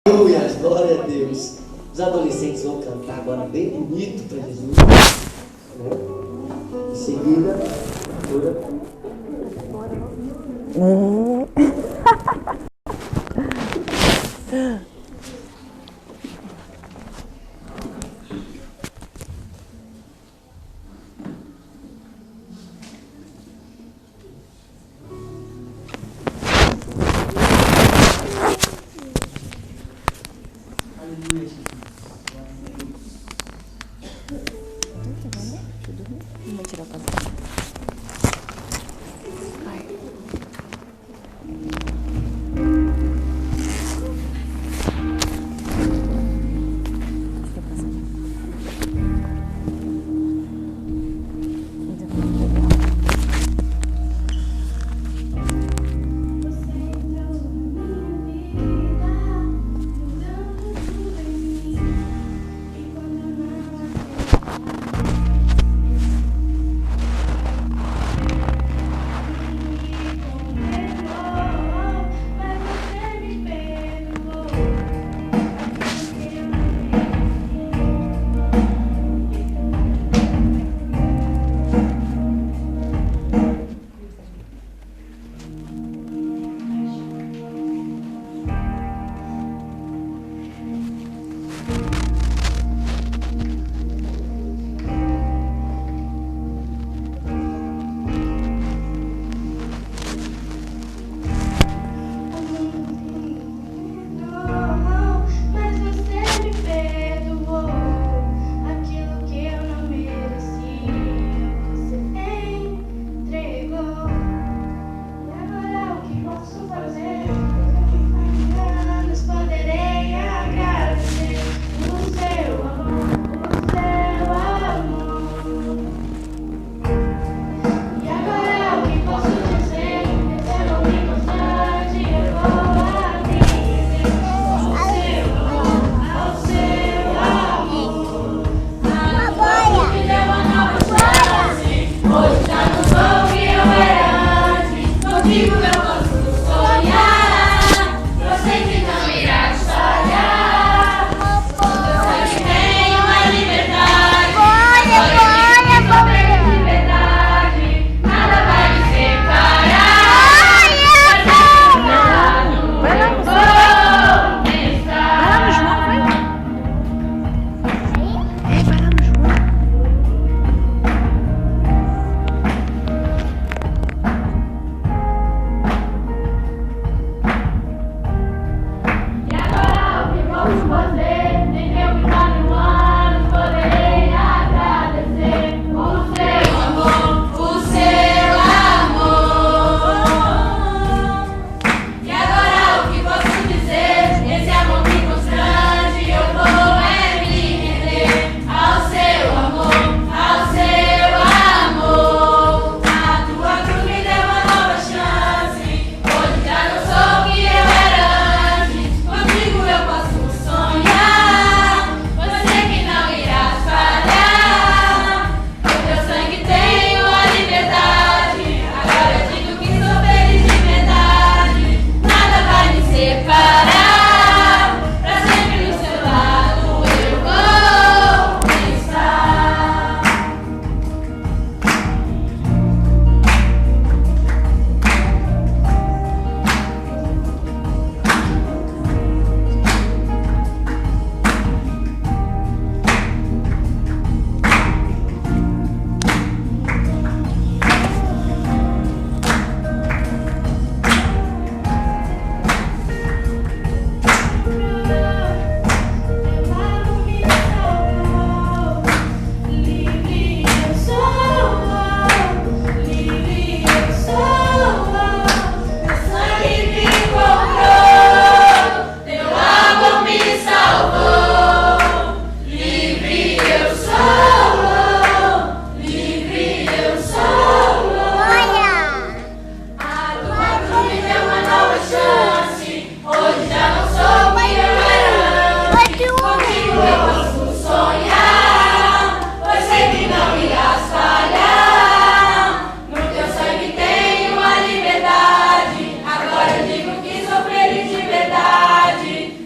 Aleluia, glória a Deus. Os adolescentes vão cantar agora bem bonito para Jesus. Em seguida, Vamos tirar pra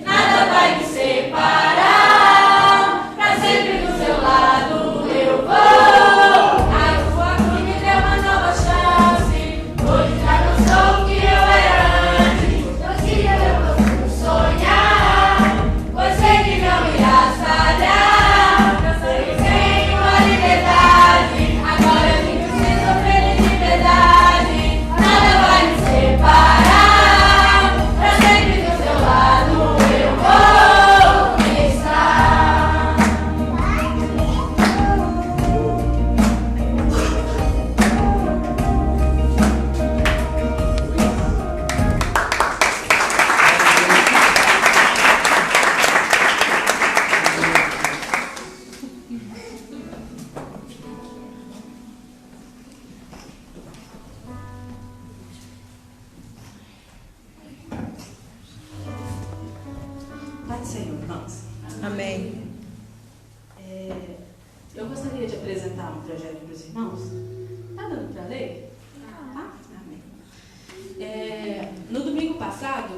Nada Pai do Senhor, irmãos. Amém. Eu gostaria de apresentar um projeto para os irmãos. Está dando para ler? Tá? Amém. No domingo passado,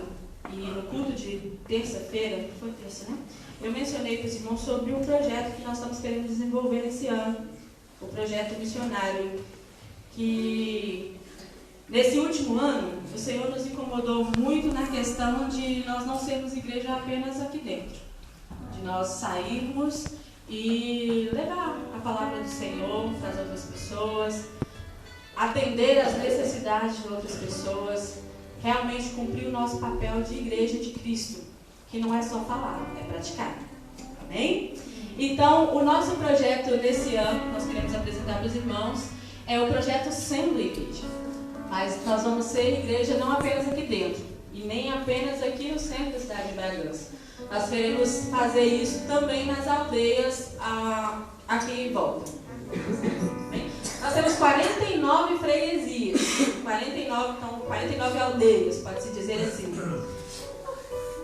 e no culto de terça-feira, foi terça, né? Eu mencionei para os irmãos sobre um projeto que nós estamos querendo desenvolver esse ano. O projeto missionário, que nesse último ano, o Senhor nos incomodou muito na questão de nós não sermos igreja apenas aqui dentro. De nós sairmos e levar a palavra do Senhor para as outras pessoas, atender às necessidades de outras pessoas, realmente cumprir o nosso papel de igreja de Cristo, que não é só falar, é praticar. Amém? Então, o nosso projeto nesse ano, nós queremos apresentar para os irmãos, é o projeto Sendo Igreja. Mas nós vamos ser igreja não apenas aqui dentro, e nem apenas aqui no centro da cidade de Bragança. Nós queremos fazer isso também nas aldeias aqui em volta. Bem, nós temos 49 freguesias, 49 aldeias, pode-se dizer assim.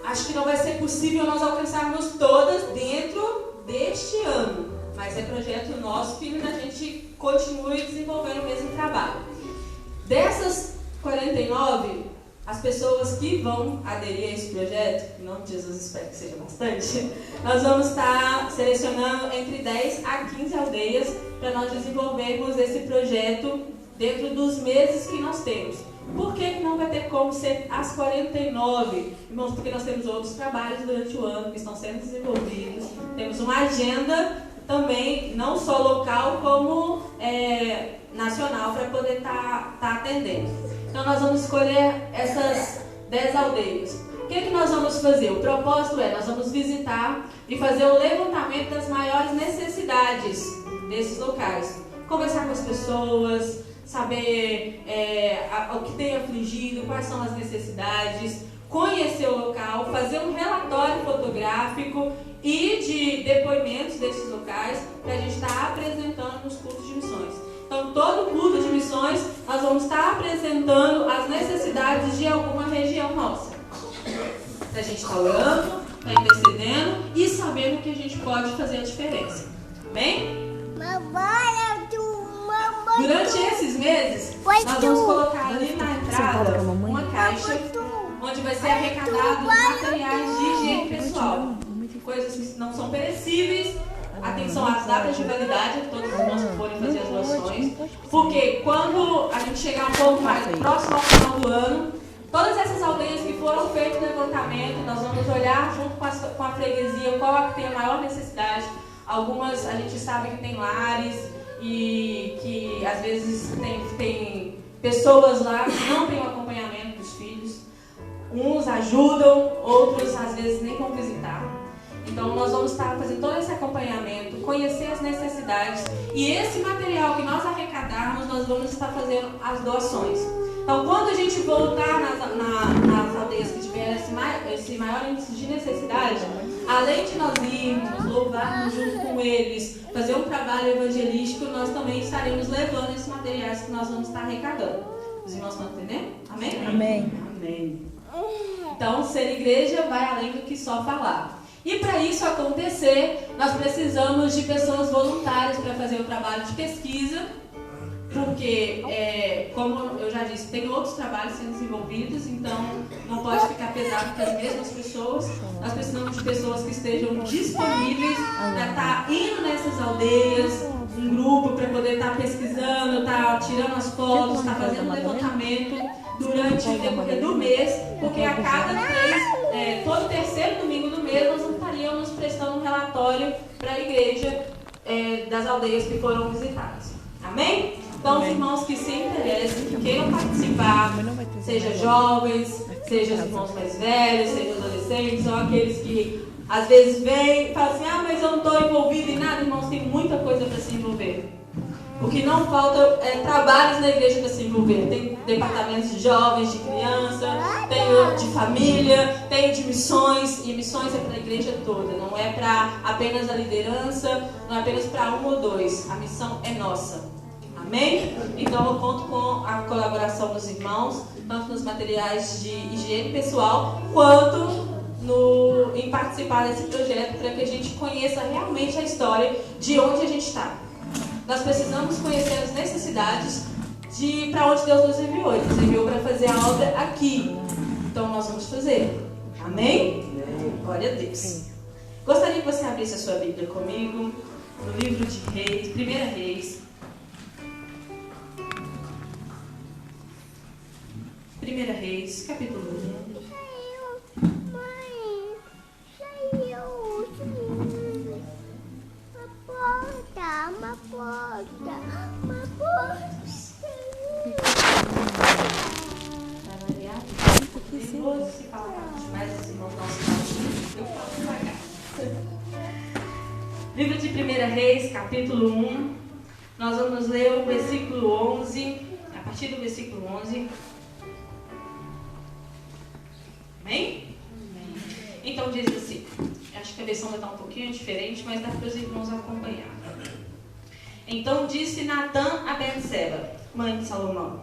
Acho que não vai ser possível nós alcançarmos todas dentro deste ano, mas é projeto nosso que a gente continue desenvolvendo o mesmo trabalho. Dessas 49, as pessoas que vão aderir a esse projeto, em nome de Jesus, espero que seja bastante, nós vamos estar selecionando entre 10 a 15 aldeias para nós desenvolvermos esse projeto dentro dos meses que nós temos. Por que não vai ter como ser as 49? Irmãos, porque nós temos outros trabalhos durante o ano que estão sendo desenvolvidos. Temos uma agenda também, não só local, como nacional, para poder estar atendendo. Então, nós vamos escolher essas 10 aldeias. O que nós vamos fazer? O propósito nós vamos visitar e fazer o levantamento das maiores necessidades desses locais. Conversar com as pessoas, saber o que tem afligido, quais são as necessidades, conhecer o local, fazer um relatório fotográfico e de depoimentos desses locais para a gente estar apresentando nos cultos de missões. Então, todo culto de missões, nós vamos estar apresentando as necessidades de alguma região nossa. A gente está orando, está intercedendo e sabendo que a gente pode fazer a diferença. Amém? Durante esses meses, nós vamos colocar ali na entrada uma caixa onde vai ser arrecadado materiais de higiene pessoal. Coisas que não são perecíveis. Atenção às datas de validade de todos os irmãos que forem fazer as doações. Porque quando a gente chegar um pouco mais próximo ao final do ano, todas essas aldeias que foram feitas no levantamento, nós vamos olhar junto com a freguesia qual é que tem a maior necessidade. Algumas a gente sabe que tem lares e que às vezes tem pessoas lá que não têm o acompanhamento dos filhos. Uns ajudam, outros às vezes nem vão visitar. Então nós vamos estar fazendo todo esse acompanhamento, conhecer as necessidades e esse material que nós arrecadarmos, nós vamos estar fazendo as doações. Então quando a gente voltar nas aldeias que tiver esse maior índice de necessidade, além de nós irmos, louvarmos junto com eles, fazer um trabalho evangelístico, nós também estaremos levando esses materiais que nós vamos estar arrecadando. Os irmãos estão entendendo? Amém? Amém. Amém. Então, ser igreja vai além do que só falar. E para isso acontecer, nós precisamos de pessoas voluntárias para fazer o trabalho de pesquisa, porque, como eu já disse, tem outros trabalhos sendo desenvolvidos, então não pode ficar pesado para as mesmas pessoas. Nós precisamos de pessoas que estejam disponíveis para estar indo nessas aldeias, um grupo para poder estar pesquisando, estar tirando as fotos, estar fazendo levantamento durante o decorrer do mês, porque a cada todo terceiro domingo do mês nós estaríamos prestando um relatório para a igreja das aldeias que foram visitadas. Amém? Então, os irmãos que se interessem, que queiram participar, seja jovens, seja os irmãos mais velhos, seja adolescentes, ou aqueles que às vezes vêm e falam assim, mas eu não estou envolvido em nada. Irmãos, tem muita coisa para se envolver. O que não falta é trabalhos na igreja para se envolver. Tem departamentos de jovens, de criança, tem de família, tem de missões. E missões é para a igreja toda, não é para apenas a liderança, não é apenas para um ou dois. A missão é nossa. Amém? Então eu conto com a colaboração dos irmãos, tanto nos materiais de higiene pessoal, quanto em participar desse projeto para que a gente conheça realmente a história de onde a gente está. Nós precisamos conhecer as necessidades de para onde Deus nos enviou. Ele nos enviou para fazer a obra aqui. Então nós vamos fazer. Amém? Glória a Deus. Gostaria que você abrisse a sua Bíblia comigo no livro de Reis, 1 Reis. 1 Reis, capítulo 1. Uma porta. Vai variar? Se falar demais, os irmãos não se falam. Eu falo devagar. Livro de 1 Reis, capítulo 1. Nós vamos ler o versículo 11. A partir do versículo 11. Amém? Então diz assim. Acho que a versão vai estar um pouquinho diferente, mas dá para os irmãos acompanhar. Então disse Natã a Betseba, mãe de Salomão: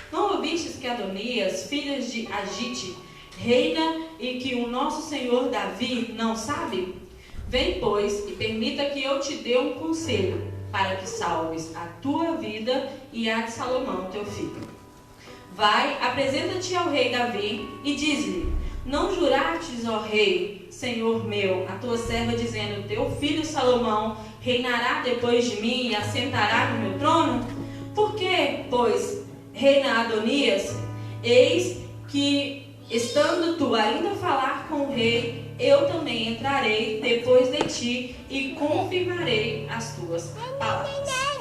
não ouvistes que Adonias, filha de Agite, reina e que o nosso senhor Davi não sabe? Vem, pois, e permita que eu te dê um conselho, para que salves a tua vida e a de Salomão, teu filho. Vai, apresenta-te ao rei Davi e diz-lhe: não jurastes, ó rei, senhor meu, a tua serva, dizendo: teu filho Salomão reinará depois de mim e assentará no meu trono? Por que, pois, reina Adonias? Eis que, estando tu ainda a falar com o rei, eu também entrarei depois de ti e confirmarei as tuas palavras.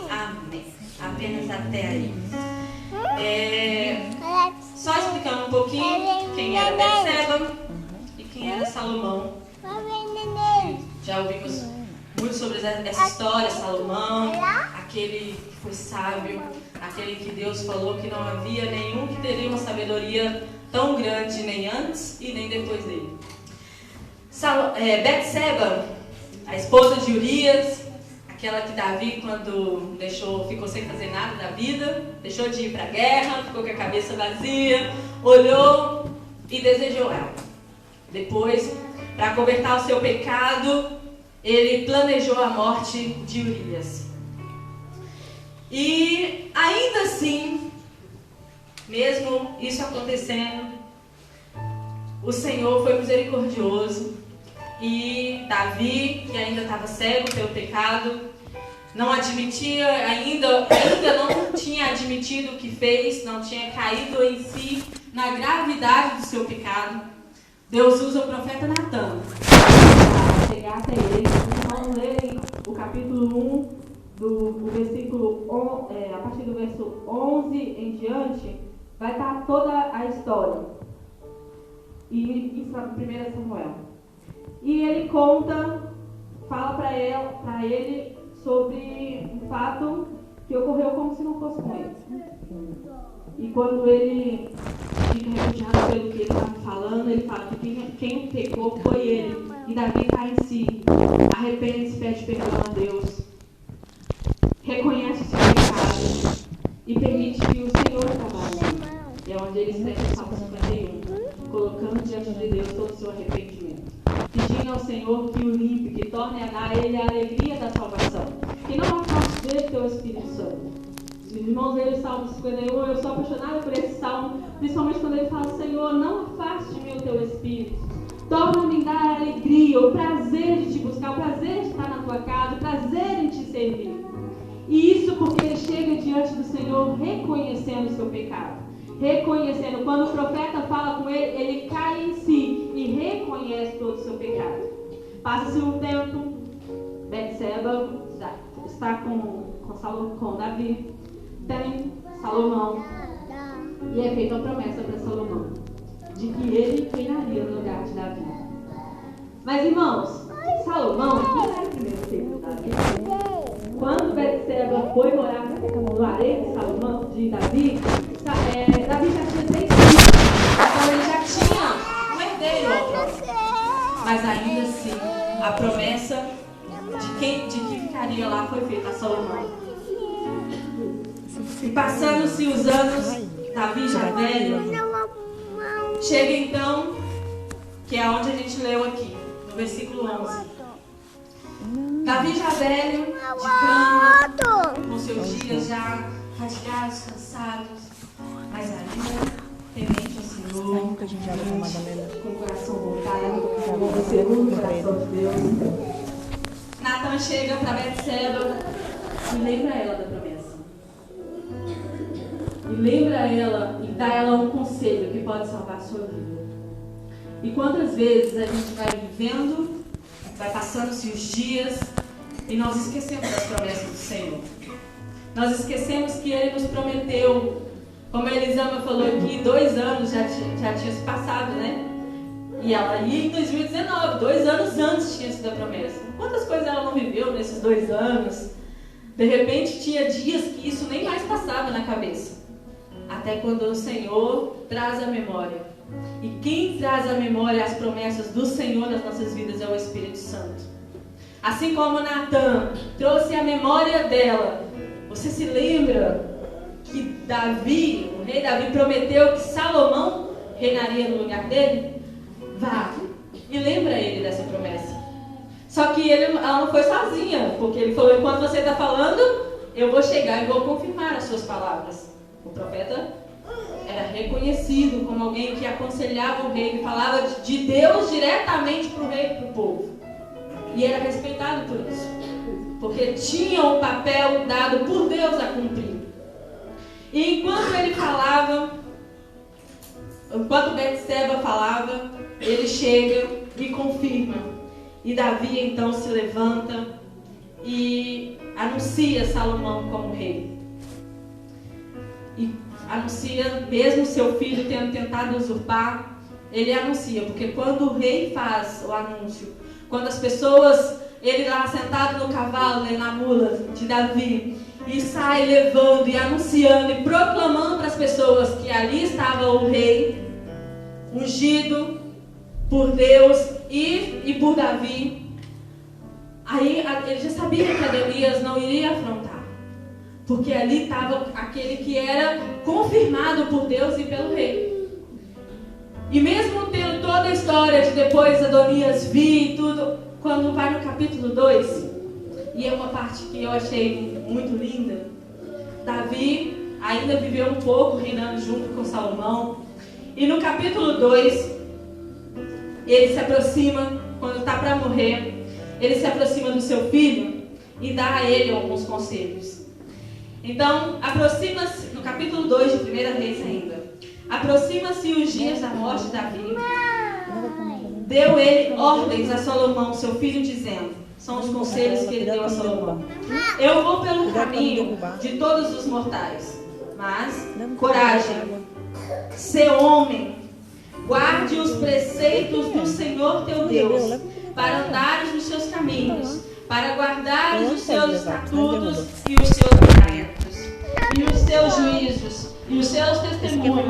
Amém. Apenas até aí. Só explicando um pouquinho quem era Betseba e quem era Salomão. Já ouvimos muito sobre essa história. Salomão, aquele que foi sábio, aquele que Deus falou que não havia nenhum que teria uma sabedoria tão grande, nem antes e nem depois dele. Betseba, a esposa de Urias, aquela que Davi, quando ficou sem fazer nada da vida, deixou de ir para a guerra, ficou com a cabeça vazia, olhou e desejou ela. Depois, para acobertar o seu pecado, ele planejou a morte de Urias. E ainda assim, mesmo isso acontecendo, o Senhor foi misericordioso e Davi, que ainda estava cego pelo pecado, não admitia, ainda não tinha admitido o que fez, não tinha caído em si na gravidade do seu pecado. Deus usa o profeta Natã para chegar até ele. Vamos ler o capítulo 1, a partir do verso 11 em diante, vai estar toda a história. E isso é 1 Samuel. E ele fala para ele sobre um fato que ocorreu como se não fosse com ele. E quando ele fica refugiado pelo que ele estava falando, ele fala que quem pecou foi ele. E Davi cai em si, arrepende-se, pede perdão a Deus, reconhece o seu pecado e permite que o Senhor trabalhe. E é onde ele escreve o Salmo 51, colocando diante de Deus todo o seu arrependimento, pedindo ao Senhor que o limpe, que torne a dar a ele a alegria da salvação, que não afaste dele teu Espírito Santo. Os irmãos leram o Salmo 51, eu sou apaixonada por esse salmo, principalmente quando ele fala: Senhor, não afaste de mim o teu Espírito, torna-me dar a alegria, o prazer de te buscar, o prazer de estar na tua casa, o prazer em te servir. E isso porque ele chega diante do Senhor reconhecendo o seu pecado, reconhecendo. Quando o profeta fala com ele, ele cai em si e reconhece todo o seu pecado. Passa-se um tempo, Betseba está com Davi, tem Salomão, e é feita uma promessa para Salomão de que ele reinaria no lugar de Davi. Mas, irmãos, Salomão não era o primeiro filho de Davi. Quando Betseba foi morar no harém de Salomão, de Davi, Davi já tinha 3 filhos. Então ele já tinha um herdeiro ao trono. Mas ainda assim, a promessa de que ficaria lá foi feita a Salomão. E passando-se os anos, Davi já velho, chega então que é onde a gente leu aqui, no versículo 11. Davi já velho, de cama, com seus dias já fatigados, cansados, mas ainda temente ao Senhor, Que a gente joga com a Madalena. com o coração voltado, segundo o coração de Deus. Natan chega para Betseba e lembra ela da promessa. E lembra ela e dá ela um conselho que pode salvar a sua vida. E quantas vezes a gente vai vivendo, vai passando-se os dias e nós esquecemos das promessas do Senhor. Nós esquecemos que Ele nos prometeu, como a Elisama falou aqui, 2 anos já tinha se passado, né? E ela ia em 2019, 2 anos antes tinha sido a promessa. Quantas coisas ela não viveu nesses 2 anos? De repente tinha dias que isso nem mais passava na cabeça. Até quando o Senhor traz a memória. E quem traz a memória as promessas do Senhor nas nossas vidas é o Espírito Santo. Assim como Natan trouxe a memória dela. Você se lembra que Davi, o rei Davi, prometeu que Salomão reinaria no lugar dele? Vá e lembra ele dessa promessa. Só que ela não foi sozinha, porque ele falou, enquanto você está falando, eu vou chegar e vou confirmar as suas palavras. O profeta era reconhecido como alguém que aconselhava o rei, que falava de Deus diretamente para o rei e para o povo. E era respeitado por isso, porque tinha um papel dado por Deus a cumprir. E enquanto ele falava, enquanto Betseba falava, ele chega e confirma. E Davi então se levanta e anuncia Salomão como rei. E anuncia, mesmo seu filho tendo tentado usurpar, ele anuncia, porque quando o rei faz o anúncio, quando as pessoas, ele lá sentado no cavalo, né, na mula de Davi, e sai levando e anunciando e proclamando para as pessoas que ali estava o rei, ungido por Deus e por Davi. Aí ele já sabia que Adonias não iria afrontar, porque ali estava aquele que era confirmado por Deus e pelo rei. E mesmo tendo toda a história de depois Adonias vir e tudo, quando vai no capítulo 2, e é uma parte que eu achei muito linda, Davi ainda viveu um pouco reinando junto com Salomão. E no capítulo 2, ele se aproxima, quando está para morrer, ele se aproxima do seu filho e dá a ele alguns conselhos. Então, aproxima-se, no capítulo 2 de 1 Reis ainda, aproxima-se os dias da morte de Davi. Deu ele ordens a Salomão, seu filho, dizendo, são os conselhos que ele deu a Salomão: eu vou pelo caminho de todos os mortais, mas coragem, ser homem, guarde os preceitos do Senhor teu Deus, para andares nos seus caminhos, para guardares os seus estatutos e os seus mandamentos, e os seus juízos, e os seus testemunhos,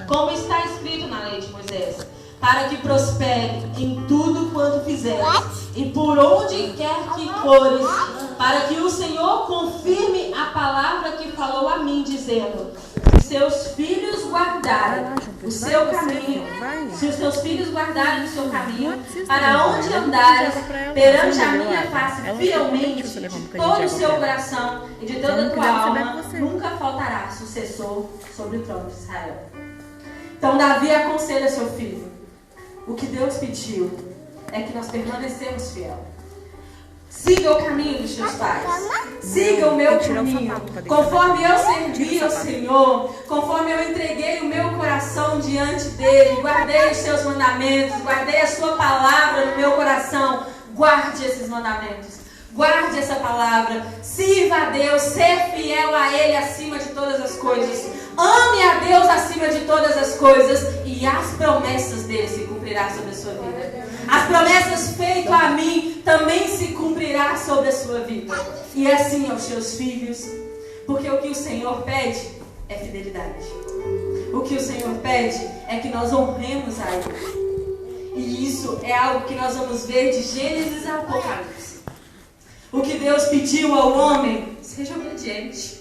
como está escrito na lei de Moisés, para que prospere em tudo quanto fizeres, e por onde quer que fores, para que o Senhor confirme a palavra que falou a mim, dizendo, se seus filhos guardarem o seu caminho, se os seus filhos guardarem o seu caminho, para onde andares, perante a minha face fielmente, de todo o seu coração e de toda a tua alma, nunca faltará sucessor sobre o trono de Israel. Então Davi aconselha seu filho: o que Deus pediu é que nós permanecemos fiel. Siga o caminho dos seus pais. Siga o meu caminho. Conforme eu servi ao Senhor, conforme eu entreguei o meu coração diante dele, guardei os seus mandamentos, guardei a sua palavra no meu coração. Guarde esses mandamentos. Guarde essa palavra. Sirva a Deus, ser fiel a Ele acima de todas as coisas. Ame a Deus acima de todas as coisas, e as promessas dele se cumprirão sobre a sua vida. As promessas feitas a mim também se cumprirá sobre a sua vida. E assim aos seus filhos. Porque o que o Senhor pede é fidelidade. O que o Senhor pede é que nós honremos a Ele. E isso é algo que nós vamos ver de Gênesis a Apocalipse. O que Deus pediu ao homem: seja obediente.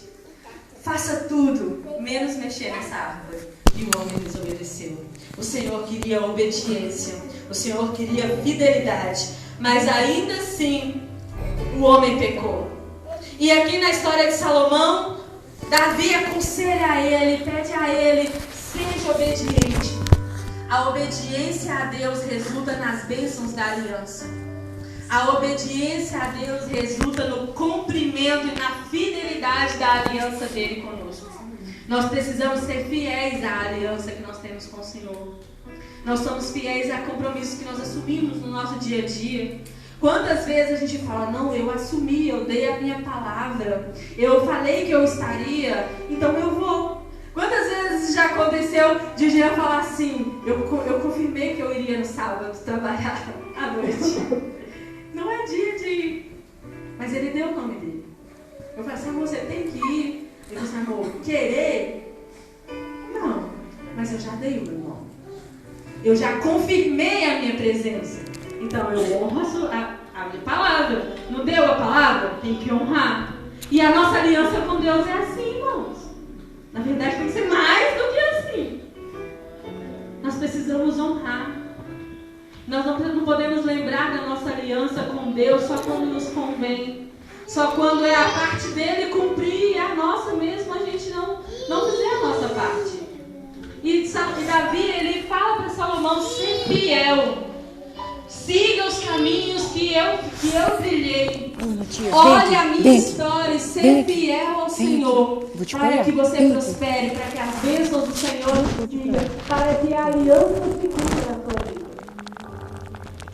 Faça tudo, menos mexer nessa árvore. E o homem desobedeceu. O Senhor queria obediência. O Senhor queria fidelidade. Mas ainda assim, o homem pecou. E aqui na história de Salomão, Davi aconselha a ele, pede a ele, seja obediente. A obediência a Deus resulta nas bênçãos da aliança. A obediência a Deus resulta no cumprimento e na fidelidade da aliança dele conosco. Nós precisamos ser fiéis à aliança que nós temos com o Senhor. Nós somos fiéis a compromissos que nós assumimos no nosso dia a dia. Quantas vezes a gente fala, não, eu assumi, eu dei a minha palavra, eu falei que eu estaria, então eu vou. Quantas vezes já aconteceu de um dia falar assim, eu confirmei que eu iria no sábado trabalhar à noite. Não é dia de ir. Mas ele deu o nome dele. Eu falei assim, você tem que ir. Ele disse, amor, querer? Não, mas eu já dei o meu nome. Eu já confirmei a minha presença. Então eu honro a minha palavra. Não deu a palavra? Tem que honrar. E a nossa aliança com Deus é assim, irmãos. Na verdade tem que ser mais do que assim. Nós precisamos honrar. Nós não podemos lembrar da nossa aliança com Deus só quando nos convém. Só quando é a parte dele cumprir e a nossa mesmo, a gente não fizer a nossa parte. E Davi, ele fala para Salomão, ser fiel. Siga os caminhos que eu trilhei. Olhe a minha história e ser fiel ao Senhor. Para que você prospere, para que as bênçãos do Senhor digam, para que a aliança se cumpra na tua vida.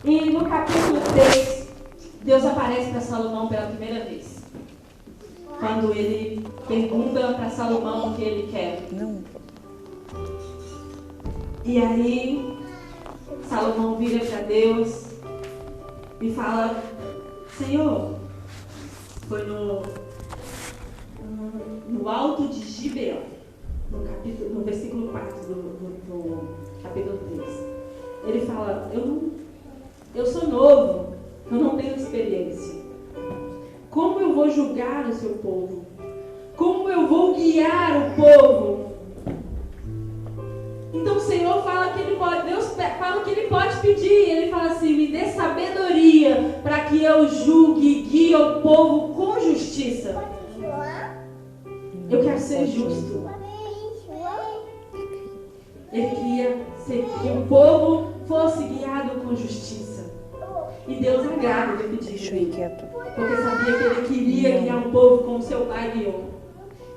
E no capítulo 3, Deus aparece para Salomão pela primeira vez. Quando ele pergunta para Salomão o que ele quer. E aí, Salomão vira para Deus e fala, Senhor, foi no alto de Gibeão, no versículo 4 do capítulo 3. Ele fala, eu sou novo, eu não tenho experiência. Como eu vou julgar o seu povo? Como eu vou guiar o povo? Então o Senhor fala que ele pode, Deus fala que ele pode pedir. Ele fala assim, me dê sabedoria para que eu julgue e guie o povo com justiça. Eu quero ser justo. Ele queria que o povo fosse guiado com justiça. E Deus agrada de pedir dele. Porque sabia que ele queria guiar o povo como seu pai guiou.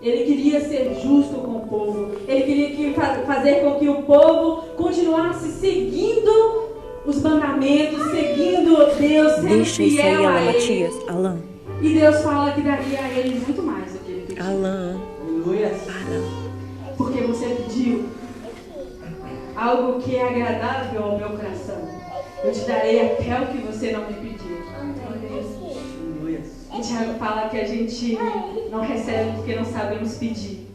Ele queria ser justo com o povo. Ele queria fazer com que o povo continuasse seguindo os mandamentos, seguindo Deus, sendo fiel a ele. Matias, Alan. E Deus fala que daria a ele muito mais do que ele pediu. Alan. Porque você pediu algo que é agradável ao meu coração. Eu te darei até o que você não me pediu. E Tiago fala que a gente não recebe porque não sabemos pedir.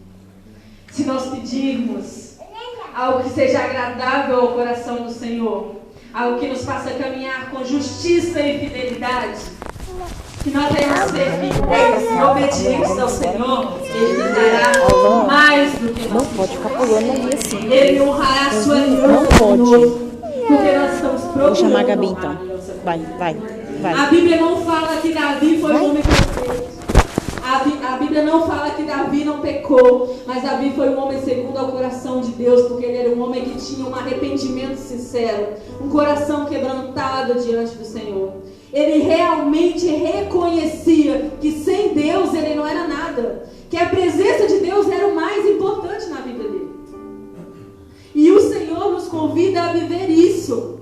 Se nós pedirmos algo que seja agradável ao coração do Senhor, algo que nos faça caminhar com justiça e fidelidade, que nós devemos ser fiéis e obedientes ao Senhor, Ele nos dará mais do que nós. Não pode ficar pulando ali assim. Ele honrará a sua aliança. Não pode. Porque nós estamos procurando. Vou chamar a Gabi então. Vai. A Bíblia não fala que Davi foi um homem perfeito. A Bíblia não fala que Davi não pecou, mas Davi foi um homem segundo ao coração de Deus, porque ele era um homem que tinha um arrependimento sincero, um coração quebrantado diante do Senhor. Ele realmente reconhecia que sem Deus ele não era nada, que a presença de Deus era o mais importante na vida dele. E o Senhor nos convida a viver isso,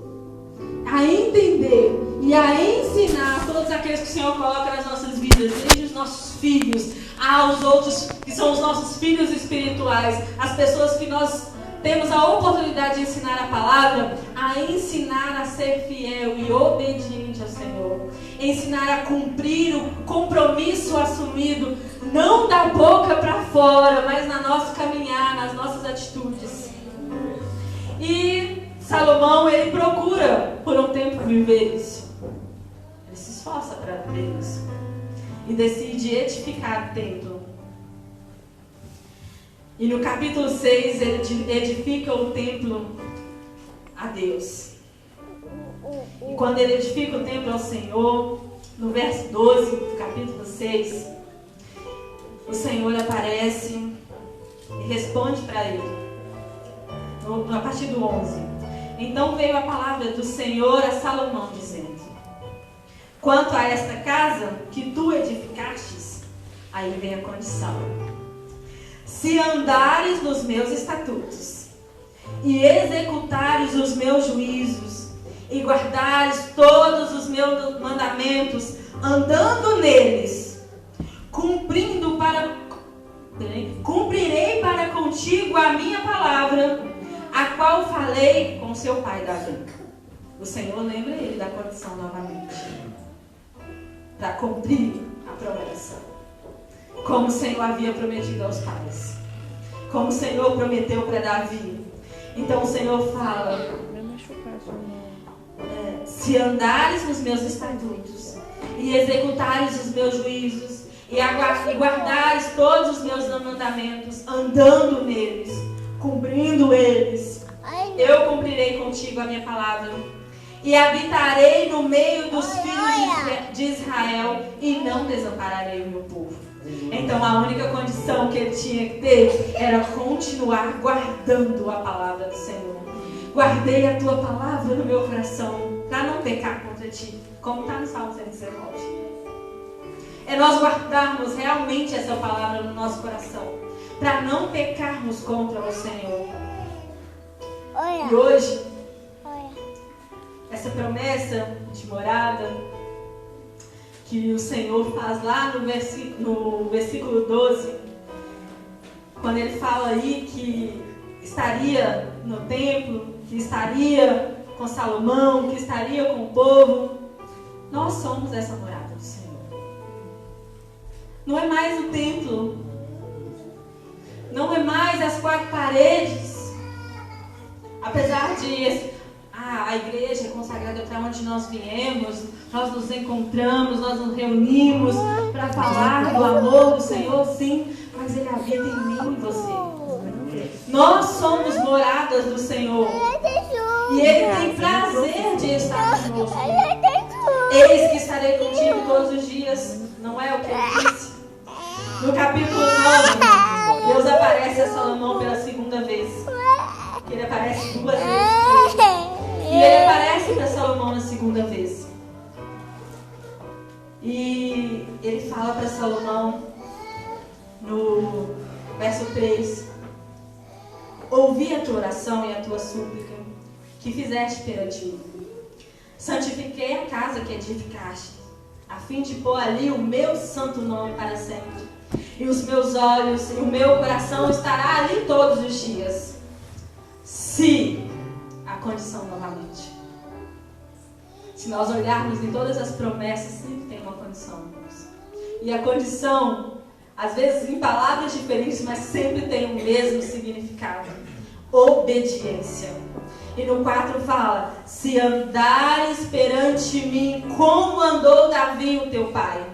a entender e a ensinar todos aqueles que o Senhor coloca nas nossas vidas, desde os nossos filhos, aos outros que são os nossos filhos espirituais, as pessoas que nós temos a oportunidade de ensinar a palavra, a ensinar a ser fiel e obediente ao Senhor, ensinar a cumprir o compromisso assumido, não da boca para fora, mas na nossa caminhar, nas nossas atitudes. E Salomão, ele procura por um tempo viver isso. Ele se esforça para viver isso. E decide edificar o templo. E no capítulo 6, ele edifica o templo a Deus. E quando ele edifica o templo ao Senhor, no verso 12 do capítulo 6, o Senhor aparece e responde para ele, a partir do 11. Então veio a palavra do Senhor a Salomão, dizendo: quanto a esta casa que tu edificastes, aí vem a condição: se andares nos meus estatutos, e executares os meus juízos, e guardares todos os meus mandamentos, andando neles, cumprirei para contigo a minha palavra, a qual falei com seu pai Davi. O Senhor lembra ele da condição novamente, para cumprir a promessa, como o Senhor havia prometido aos pais, como o Senhor prometeu para Davi. Então o Senhor fala: se andares nos meus estatutos, e executares os meus juízos, e guardares todos os meus mandamentos, andando neles, cumprindo eles, eu cumprirei contigo a minha palavra, e habitarei no meio dos filhos de Israel, e não desampararei o meu povo. Então a única condição que ele tinha que ter era continuar guardando a palavra do Senhor. Guardei a tua palavra no meu coração, para não pecar contra ti, como está no Salmo 119. É nós guardarmos realmente essa palavra no nosso coração, para não pecarmos contra o Senhor. E hoje, essa promessa de morada que o Senhor faz lá no versículo 12, quando ele fala aí que estaria no templo, que estaria com Salomão, que estaria com o povo, nós somos essa morada do Senhor. Não é mais o templo, não é mais as quatro paredes, apesar de a igreja é consagrada para onde nós viemos, nós nos encontramos, nós nos reunimos para falar do amor do Senhor, sim, mas Ele habita em mim e em você. Nós somos moradas do Senhor e Ele tem prazer de estar conosco. Eis que estarei contigo todos os dias, não é o que Ele disse? No capítulo 9, Deus aparece a Salomão pela segunda vez. Ele aparece duas vezes. E ele aparece para Salomão na segunda vez. E ele fala para Salomão no verso 3: ouvi a tua oração e a tua súplica que fizeste perante mim. Santifiquei a casa que edificaste, a fim de pôr ali o meu santo nome para sempre. E os meus olhos e o meu coração estará ali todos os dias. Se a condição novamente. Se nós olharmos em todas as promessas, sempre tem uma condição, irmãos. E a condição, às vezes em palavras diferentes, mas sempre tem o mesmo significado: obediência. E no 4 fala: se andares perante mim como andou Davi o teu pai,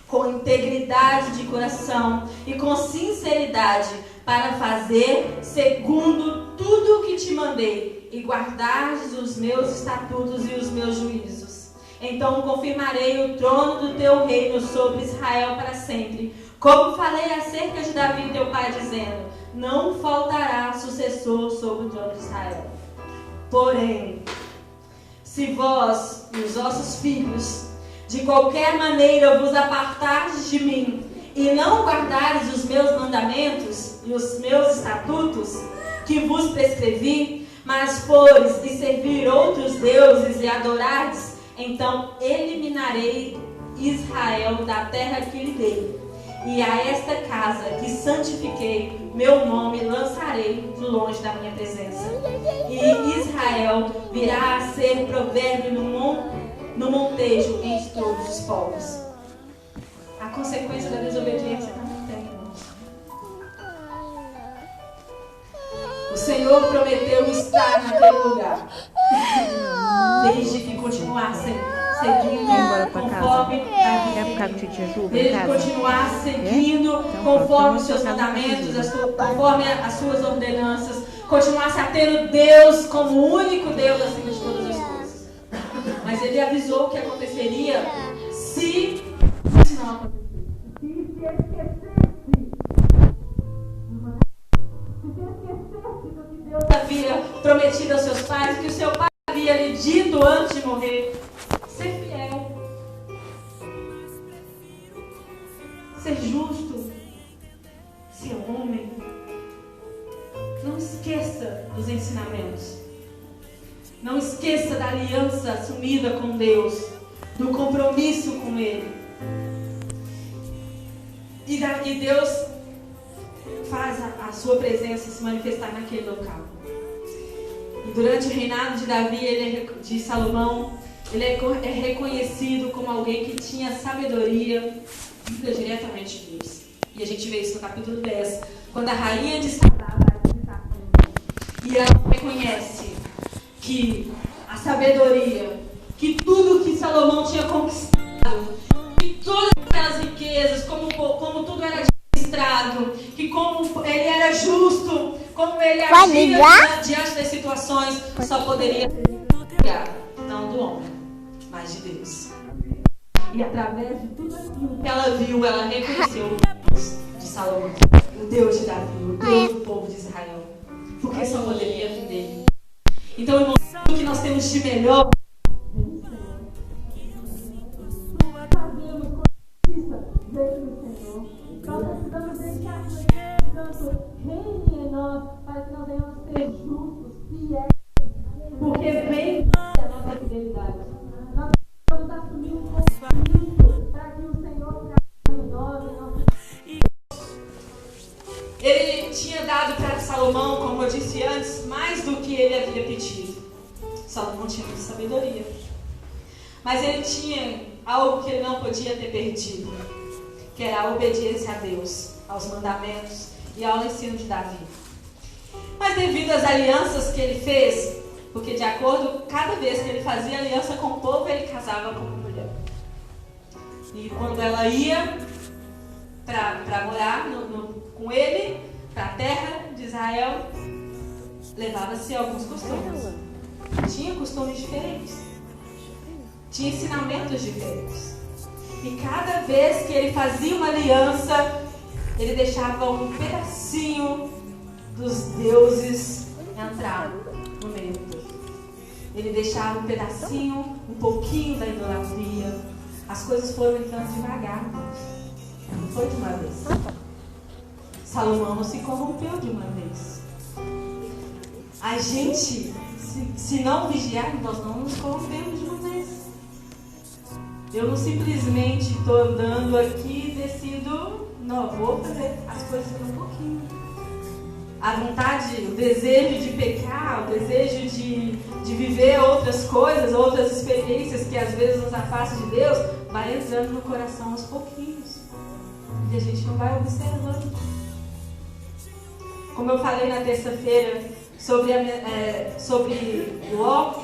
com integridade de coração e com sinceridade, para fazer segundo tudo o que te mandei, e guardares os meus estatutos e os meus juízos, então confirmarei o trono do teu reino sobre Israel para sempre, como falei acerca de Davi teu pai, dizendo: não faltará sucessor sobre o trono de Israel. Porém, se vós e os vossos filhos de qualquer maneira vos apartardes de mim, e não guardares os meus mandamentos e os meus estatutos que vos prescrevi, mas fores e servir outros deuses e adorardes, então eliminarei Israel da terra que lhe dei, e a esta casa que santifiquei, meu nome lançarei de longe da minha presença. E Israel virá a ser provérbio no montejo entre todos os povos. A consequência da desobediência também tem, irmãos. O Senhor prometeu estar naquele lugar, desde que continuassem seguindo conforme desde continuar seguindo conforme os seus mandamentos, conforme as suas ordenanças, continuasse a ter o Deus como o único Deus acima de todas as coisas. mas ele avisou o que aconteceria se não acontecesse. Se esquecesse do que Deus havia prometido aos seus pais, que o seu pai havia lhe dito antes de morrer. Ser fiel. Ser justo. Ser homem. Não esqueça dos ensinamentos. Não esqueça da aliança assumida com Deus, do compromisso com Ele. E Deus faz a sua presença se manifestar naquele local. E durante o reinado de Davi, de Salomão, ele é reconhecido como alguém que tinha sabedoria vinda diretamente de Deus. E a gente vê isso no capítulo 10, quando a rainha de Sabá vai visitar Salomão. E ela reconhece que a sabedoria, que tudo que Salomão tinha conquistado, que todas aquelas riquezas, como tudo era administrado, que como ele era justo, como ele agia diante das situações, só poderia ser não do homem, mas de Deus. E através de tudo aquilo que ela viu, ela reconheceu o Deus de Salomão, o Deus de Davi, o Deus do povo de Israel, porque só poderia vir dele. Então, irmãos, o que nós temos de melhor fazemos justiça dentro do Senhor. Nós precisamos deixar que o Espírito Santo reine em nós para que nós venhamos ser justos, fiéis, porque vem a nossa fidelidade. Nós precisamos assumir um compromisso para que o Senhor trabalhe em nós. Ele tinha dado para Salomão, como eu disse antes, mais do que ele havia pedido. Salomão tinha muita sabedoria. Mas ele tinha algo que ele não podia ter perdido, que era a obediência a Deus, aos mandamentos e ao ensino de Davi. Mas devido às alianças que ele fez, porque de acordo, cada vez que ele fazia aliança com o povo, ele casava com uma mulher. E quando ela ia para morar com ele, para a terra de Israel, levava-se alguns costumes. Tinha costumes diferentes. Tinha ensinamentos diferentes. E cada vez que ele fazia uma aliança, ele deixava um pedacinho dos deuses entrar no meio dele. Ele deixava um pedacinho, um pouquinho da idolatria. As coisas foram entrando devagar. Não foi de uma vez. Salomão não se corrompeu de uma vez. A gente, se não vigiarmos, nós não nos corrompemos de uma vez. Eu não simplesmente estou andando aqui e decido, não, vou fazer as coisas por um pouquinho. A vontade, o desejo de pecar, o desejo de viver outras coisas, outras experiências que às vezes nos afastam de Deus, vai entrando no coração aos pouquinhos. E a gente não vai observando. Como eu falei na terça-feira sobre Ló,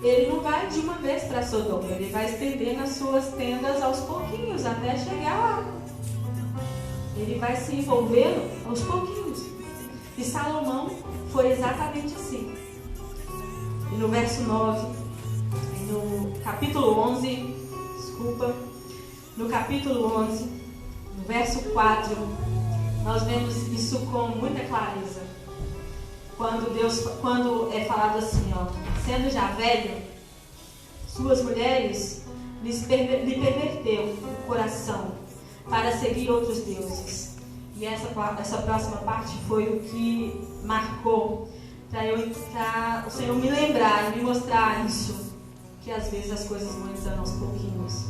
ele não vai de uma vez para Sodoma, ele vai estendendo as suas tendas aos pouquinhos até chegar lá. Ele vai se envolvendo aos pouquinhos. E Salomão foi exatamente assim. E no verso 9, no capítulo 11, no capítulo 11, no verso 4, nós vemos isso com muita clareza. Quando é falado assim, ó, sendo já velho, suas mulheres lhe perverteu o coração para seguir outros deuses. E essa próxima parte foi o que marcou para o Senhor me lembrar e me mostrar isso, que às vezes as coisas vão entrando aos pouquinhos.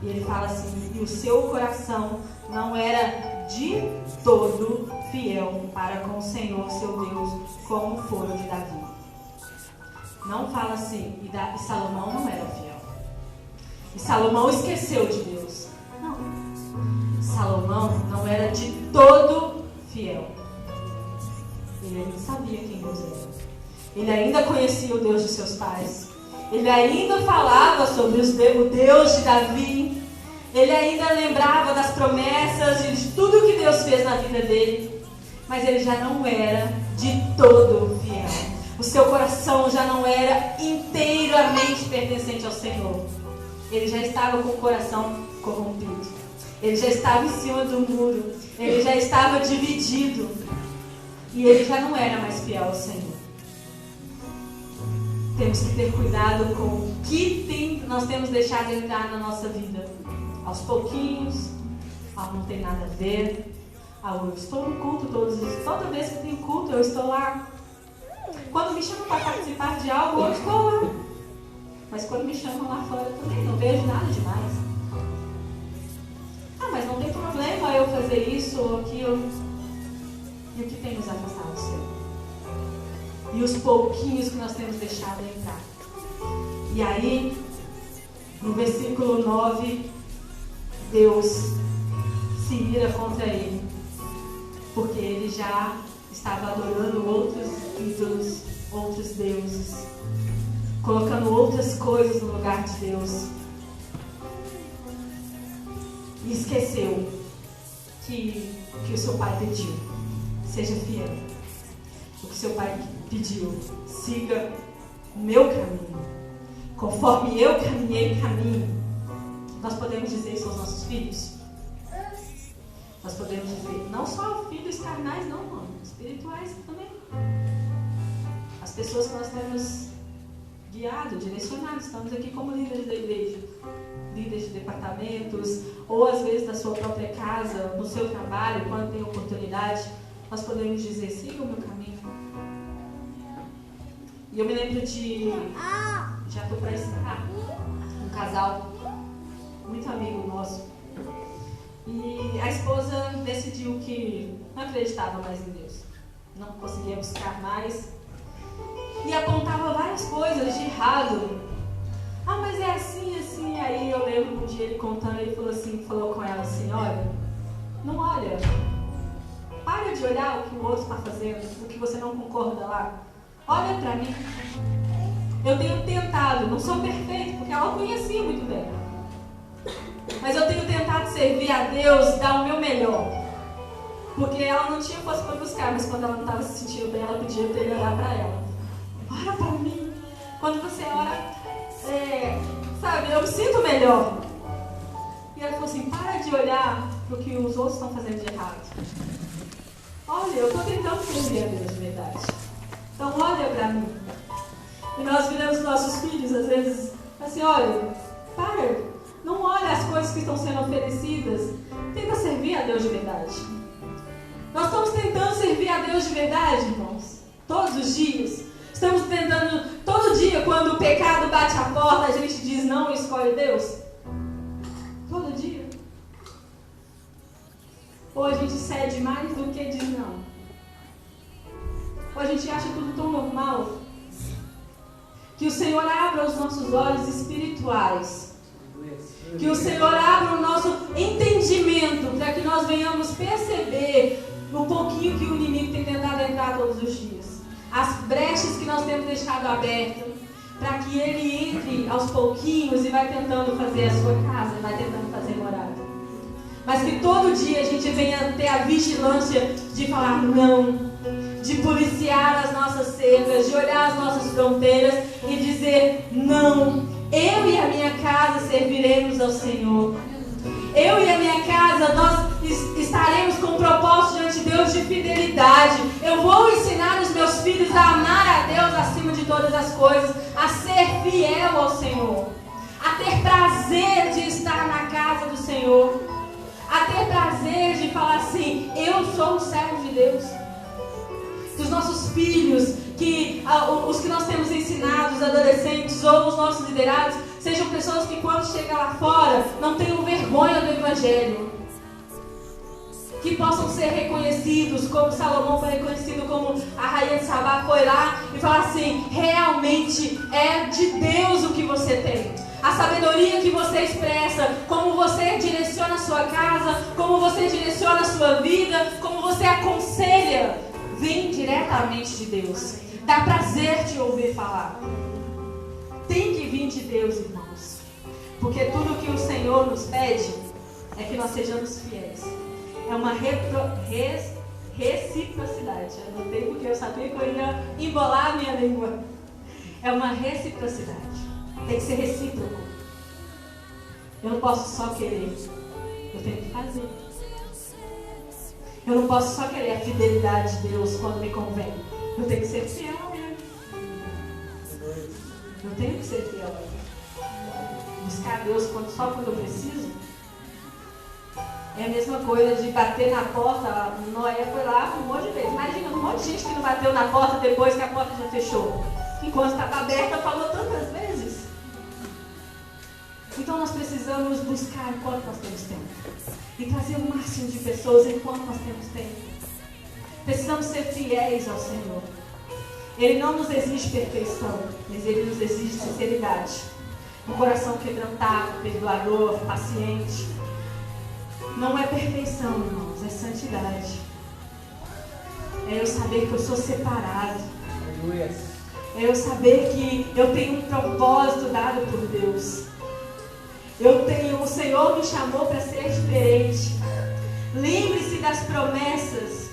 E ele fala assim, e o seu coração não era de todo fiel para com o Senhor, seu Deus, como foi o de Davi. Não fala assim, e Salomão não era fiel. E Salomão esqueceu de Deus. Não. Salomão não era de todo fiel. Ele ainda sabia quem Deus era. Ele ainda conhecia o Deus de seus pais. Ele ainda falava sobre o Deus de Davi. Ele ainda lembrava das promessas e de tudo que Deus fez na vida dele. Mas ele já não era de todo fiel. O seu coração já não era inteiramente pertencente ao Senhor. Ele já estava com o coração corrompido. Ele já estava em cima do muro. Ele já estava dividido. E ele já não era mais fiel ao Senhor. Temos que ter cuidado com o que nós temos deixado entrar na nossa vida. Aos pouquinhos, ao não tem nada a ver, ao eu estou no culto toda vez que tem culto eu estou lá. Quando me chamam para participar de algo, eu estou lá. Mas quando me chamam lá fora também, não vejo nada demais. Ah, mas não tem problema eu fazer isso ou aquilo. E o que tem nos afastado do Senhor? E os pouquinhos que nós temos deixado entrar. E aí, no versículo 9, Deus se ira contra ele, porque ele já estava adorando outros ídolos, outros deuses, colocando outras coisas no lugar de Deus. E esqueceu que o seu pai pediu: seja fiel. O que seu pai pediu: siga o meu caminho. Conforme eu caminhei caminho. Nós podemos dizer isso aos nossos filhos? Nós podemos dizer, não só filhos carnais, não, mano, espirituais também. As pessoas que nós temos guiado, direcionado, estamos aqui como líderes da igreja, líderes de departamentos, ou às vezes da sua própria casa, no seu trabalho, quando tem oportunidade, nós podemos dizer, siga o meu caminho. E eu me lembro de, já estou para encerrar, um casal, muito amigo nosso, e a esposa decidiu que não acreditava mais em Deus, não conseguia buscar mais, e apontava várias coisas de errado. Ah, mas é assim, assim. Aí eu lembro um dia ele contando, ele falou com ela assim: olha, não olha, para de olhar o que o outro está fazendo, o que você não concorda lá. Olha para mim. Eu tenho tentado, não sou perfeito, porque ela conhecia muito bem, mas eu tenho tentado servir a Deus, dar o meu melhor, porque ela não tinha força para buscar, mas quando ela não estava se sentindo bem, ela pedia para ele orar para ela. Ora para mim. Quando você ora, sabe, eu me sinto melhor. E ela falou assim: para de olhar para o que os outros estão fazendo de errado. Olha, eu estou tentando servir a Deus de verdade. Então olha para mim. E nós viramos nossos filhos, às vezes, assim: olha, para, não olha as coisas que estão sendo oferecidas. Tenta servir a Deus de verdade. Nós estamos tentando servir a Deus de verdade, irmãos, todos os dias. Estamos tentando, todo dia, quando o pecado bate a porta, a gente diz não e escolhe Deus? Todo dia? Ou a gente cede mais do que diz não? Ou a gente acha tudo tão normal? Que o Senhor abra os nossos olhos espirituais. Que o Senhor abra o nosso entendimento, para que nós venhamos perceber o pouquinho que o inimigo tem tentado entrar todos os dias. As brechas que nós temos deixado abertas, para que ele entre aos pouquinhos e vai tentando fazer a sua casa, vai tentando fazer morada. Mas que todo dia a gente venha ter a vigilância de falar não, de policiar as nossas cercas, de olhar as nossas fronteiras e dizer não, eu e a minha casa serviremos ao Senhor. Eu e a minha casa, nós estaremos com um propósito diante de Deus de fidelidade. Eu vou ensinar os meus filhos a amar a Deus acima de todas as coisas, a ser fiel ao Senhor, a ter prazer de estar na casa do Senhor, a ter prazer de falar assim: eu sou o servo de Deus. Que os nossos filhos, os que nós temos ensinado, os adolescentes ou os nossos liderados, sejam pessoas que quando chegam lá fora não tenham vergonha do Evangelho. Que possam ser reconhecidos, como Salomão foi reconhecido, como a rainha de Sabá foi lá e falar assim: realmente é de Deus o que você tem. A sabedoria que você expressa, como você direciona a sua casa, como você direciona a sua vida, como você aconselha, vem diretamente de Deus. Dá prazer te ouvir falar. Tem que vir de Deus, irmãos. Porque tudo que o Senhor nos pede é que nós sejamos fiéis. É uma reciprocidade. Eu anotei porque eu sabia que eu ia embolar a minha língua. É uma reciprocidade. Tem que ser recíproco. Eu não posso só querer. Eu tenho que fazer. Eu não posso só querer a fidelidade de Deus quando me convém. Eu tenho que ser fiel a Ele. Eu tenho que ser fiel a Ele. Buscar Deus só quando eu preciso. É a mesma coisa de bater na porta. Noé foi lá um monte de vezes. Imagina, um monte de gente que não bateu na porta depois que a porta já fechou. Enquanto estava aberta, falou tantas vezes. Então nós precisamos buscar enquanto nós temos tempo. E trazer o máximo de pessoas enquanto nós temos tempo. Precisamos ser fiéis ao Senhor. Ele não nos exige perfeição, mas Ele nos exige sinceridade. Um coração quebrantado, perdoador, paciente. Não é perfeição, irmãos, é santidade. É eu saber que eu sou separado. É eu saber que eu tenho um propósito dado por Deus. O Senhor me chamou para ser diferente. Lembre-se das promessas.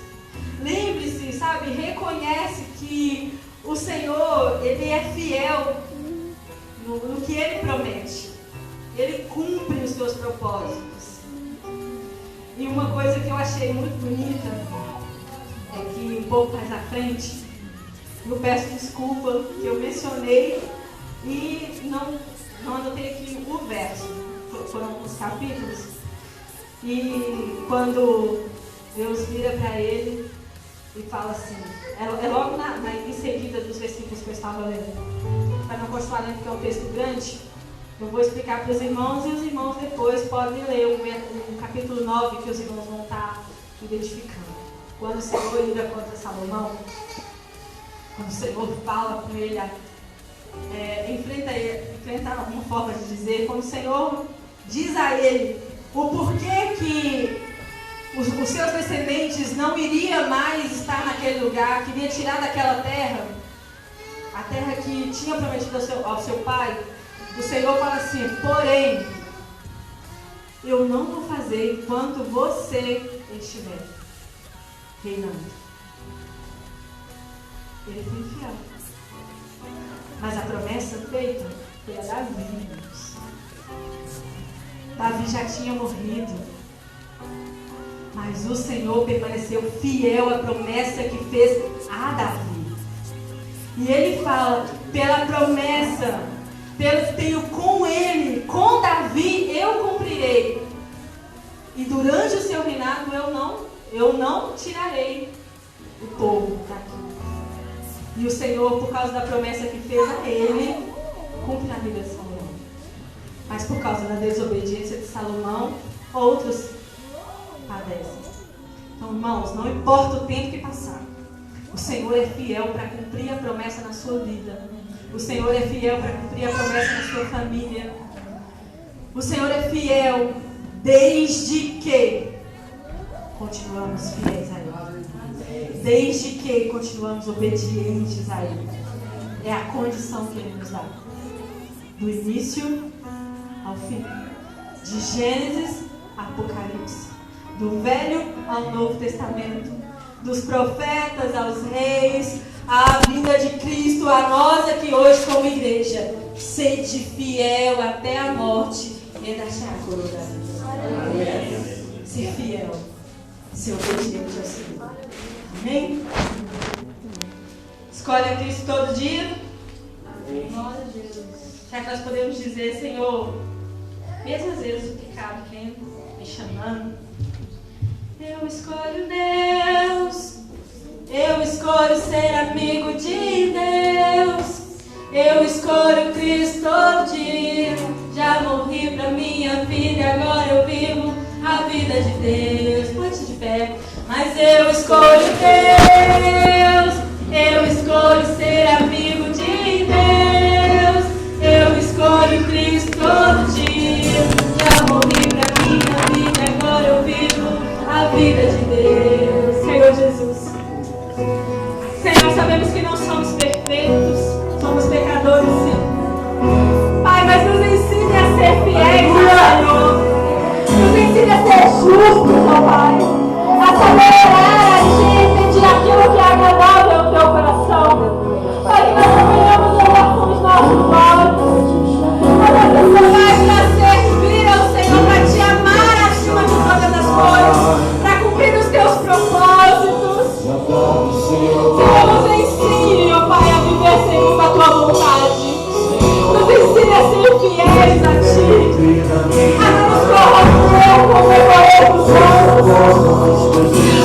Lembre-se, sabe, reconhece que o Senhor, Ele é fiel no que Ele promete. Ele cumpre os seus propósitos. E uma coisa que eu achei muito bonita é que um pouco mais à frente, eu peço desculpa que eu mencionei e não anotei aqui o verso. Foram os capítulos. E quando Deus vira para ele e fala assim, é logo em seguida dos versículos que eu estava lendo. Para não continuar lendo, porque é um texto grande, eu vou explicar para os irmãos e os irmãos depois podem ler o capítulo 9 que os irmãos vão estar identificando. Quando o Senhor ira contra Salomão, quando o Senhor fala com ele, enfrenta uma forma de dizer, quando o Senhor diz a ele o porquê que os seus descendentes não iriam mais estar naquele lugar, que iria tirar daquela terra, a terra que tinha prometido ao seu pai, o Senhor fala assim, porém, eu não vou fazer enquanto você estiver reinando. Ele foi fiel. Mas a promessa feita foi a Davi. Davi já tinha morrido. Mas o Senhor permaneceu fiel à promessa que fez a Davi. E ele fala, pela promessa, pelo que tenho com ele, com Davi, eu cumprirei. E durante o seu reinado eu não tirarei o povo daqui. E o Senhor, por causa da promessa que fez a ele, cumpre na vida de Salomão. Mas por causa da desobediência de Salomão, outros padecem. Então, irmãos, não importa o tempo que passar, o Senhor é fiel para cumprir a promessa na sua vida. O Senhor é fiel para cumprir a promessa na sua família. O Senhor é fiel desde que continuamos fiéis a Ele. Desde que continuamos obedientes a Ele. É a condição que Ele nos dá. Do início ao fim. De Gênesis a Apocalipse. Do Velho ao Novo Testamento. Dos profetas aos reis. A vinda de Cristo a nós aqui hoje como igreja. Sede fiel até a morte. E deixar a coroa da vida. Ser fiel. Ser obediente ao Senhor. Amém? Escolhe a Cristo todo dia. Glória a Deus. Já que nós podemos dizer, Senhor, mesmo às vezes o pecado vem me chamando, eu escolho Deus. Eu escolho ser amigo de Deus. Eu escolho Cristo todo dia. Já morri pra minha vida e agora eu vivo a vida de Deus. Pode de pé. Mas eu escolho Deus. Eu escolho ser amigo de Deus. Eu escolho Cristo todo dia. Já morri pra minha vida e agora eu vivo a vida de Deus. Senhor Jesus. Senhor, sabemos que não somos perfeitos. Somos pecadores, sim. Pai, mas nos ensine a ser fiéis ao Senhor. Nos ensine a ser justos, ó Pai. A saber orar, a Deus.